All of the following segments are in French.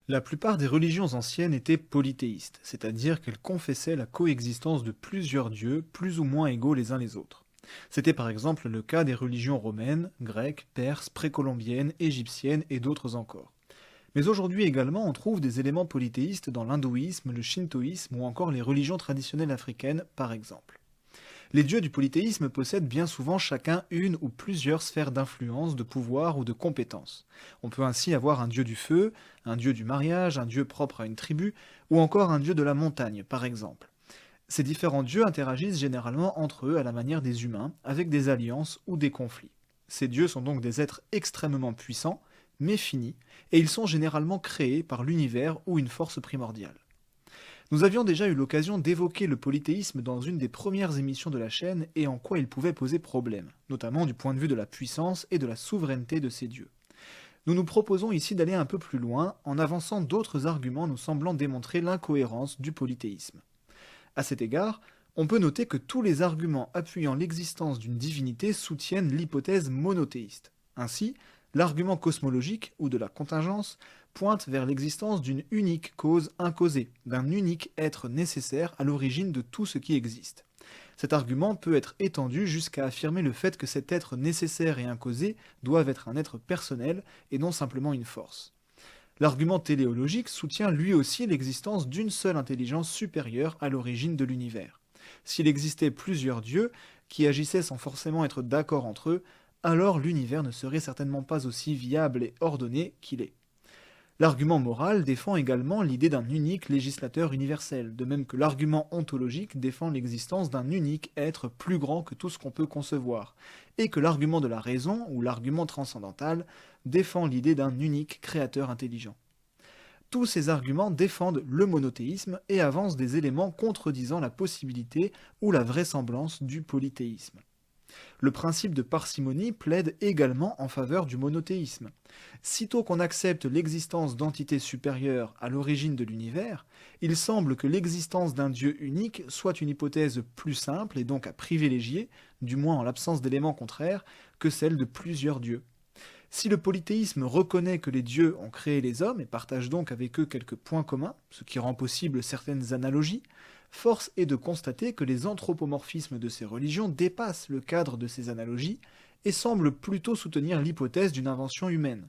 La plupart des religions anciennes étaient polythéistes, c'est-à-dire qu'elles confessaient la coexistence de plusieurs dieux plus ou moins égaux les uns les autres. C'était par exemple le cas des religions romaines, grecques, perses, précolombiennes, égyptiennes et d'autres encore. Mais aujourd'hui également, on trouve des éléments polythéistes dans l'hindouisme, le shintoïsme ou encore les religions traditionnelles africaines, par exemple. Les dieux du polythéisme possèdent bien souvent chacun une ou plusieurs sphères d'influence, de pouvoir ou de compétence. On peut ainsi avoir un dieu du feu, un dieu du mariage, un dieu propre à une tribu, ou encore un dieu de la montagne, par exemple. Ces différents dieux interagissent généralement entre eux à la manière des humains, avec des alliances ou des conflits. Ces dieux sont donc des êtres extrêmement puissants, mais finis, et ils sont généralement créés par l'univers ou une force primordiale. Nous avions déjà eu l'occasion d'évoquer le polythéisme dans une des premières émissions de la chaîne et en quoi il pouvait poser problème, notamment du point de vue de la puissance et de la souveraineté de ces dieux. Nous nous proposons ici d'aller un peu plus loin en avançant d'autres arguments nous semblant démontrer l'incohérence du polythéisme. À cet égard, on peut noter que tous les arguments appuyant l'existence d'une divinité soutiennent l'hypothèse monothéiste. Ainsi, l'argument cosmologique ou de la contingence pointe vers l'existence d'une unique cause incausée, d'un unique être nécessaire à l'origine de tout ce qui existe. Cet argument peut être étendu jusqu'à affirmer le fait que cet être nécessaire et incausé doit être un être personnel et non simplement une force. L'argument téléologique soutient lui aussi l'existence d'une seule intelligence supérieure à l'origine de l'univers. S'il existait plusieurs dieux qui agissaient sans forcément être d'accord entre eux, alors l'univers ne serait certainement pas aussi viable et ordonné qu'il est. L'argument moral défend également l'idée d'un unique législateur universel, de même que l'argument ontologique défend l'existence d'un unique être plus grand que tout ce qu'on peut concevoir, et que l'argument de la raison, ou l'argument transcendantal, défend l'idée d'un unique créateur intelligent. Tous ces arguments défendent le monothéisme et avancent des éléments contredisant la possibilité ou la vraisemblance du polythéisme. Le principe de parcimonie plaide également en faveur du monothéisme. Sitôt qu'on accepte l'existence d'entités supérieures à l'origine de l'univers, il semble que l'existence d'un Dieu unique soit une hypothèse plus simple et donc à privilégier, du moins en l'absence d'éléments contraires, que celle de plusieurs dieux. Si le polythéisme reconnaît que les dieux ont créé les hommes et partage donc avec eux quelques points communs, ce qui rend possible certaines analogies, force est de constater que les anthropomorphismes de ces religions dépassent le cadre de ces analogies et semblent plutôt soutenir l'hypothèse d'une invention humaine.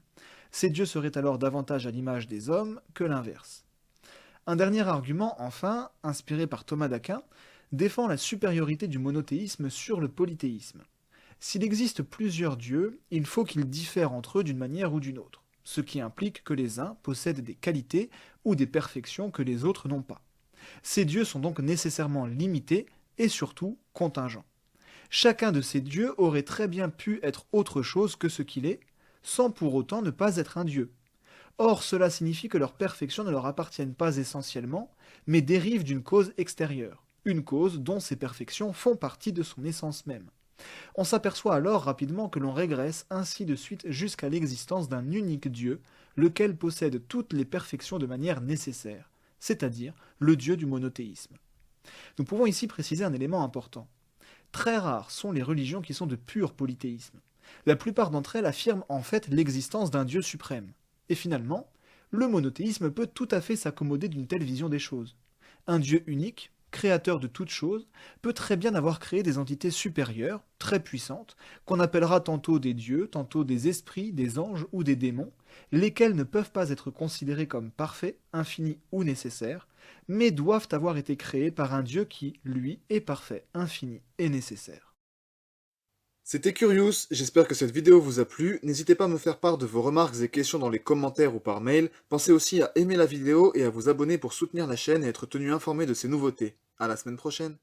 Ces dieux seraient alors davantage à l'image des hommes que l'inverse. Un dernier argument, enfin, inspiré par Thomas d'Aquin, défend la supériorité du monothéisme sur le polythéisme. S'il existe plusieurs dieux, il faut qu'ils diffèrent entre eux d'une manière ou d'une autre, ce qui implique que les uns possèdent des qualités ou des perfections que les autres n'ont pas. Ces dieux sont donc nécessairement limités et surtout contingents. Chacun de ces dieux aurait très bien pu être autre chose que ce qu'il est, sans pour autant ne pas être un dieu. Or, cela signifie que leurs perfections ne leur appartiennent pas essentiellement, mais dérivent d'une cause extérieure, une cause dont ces perfections font partie de son essence même. On s'aperçoit alors rapidement que l'on régresse ainsi de suite jusqu'à l'existence d'un unique Dieu, lequel possède toutes les perfections de manière nécessaire, c'est-à-dire le Dieu du monothéisme. Nous pouvons ici préciser un élément important. Très rares sont les religions qui sont de pur polythéisme. La plupart d'entre elles affirment en fait l'existence d'un Dieu suprême. Et finalement, le monothéisme peut tout à fait s'accommoder d'une telle vision des choses. Un Dieu unique, créateur de toutes choses, peut très bien avoir créé des entités supérieures, très puissantes, qu'on appellera tantôt des dieux, tantôt des esprits, des anges ou des démons, lesquels ne peuvent pas être considérés comme parfaits, infinis ou nécessaires, mais doivent avoir été créés par un Dieu qui, lui, est parfait, infini et nécessaire. C'était Curious, j'espère que cette vidéo vous a plu. N'hésitez pas à me faire part de vos remarques et questions dans les commentaires ou par mail. Pensez aussi à aimer la vidéo et à vous abonner pour soutenir la chaîne et être tenu informé de ces nouveautés. À la semaine prochaine.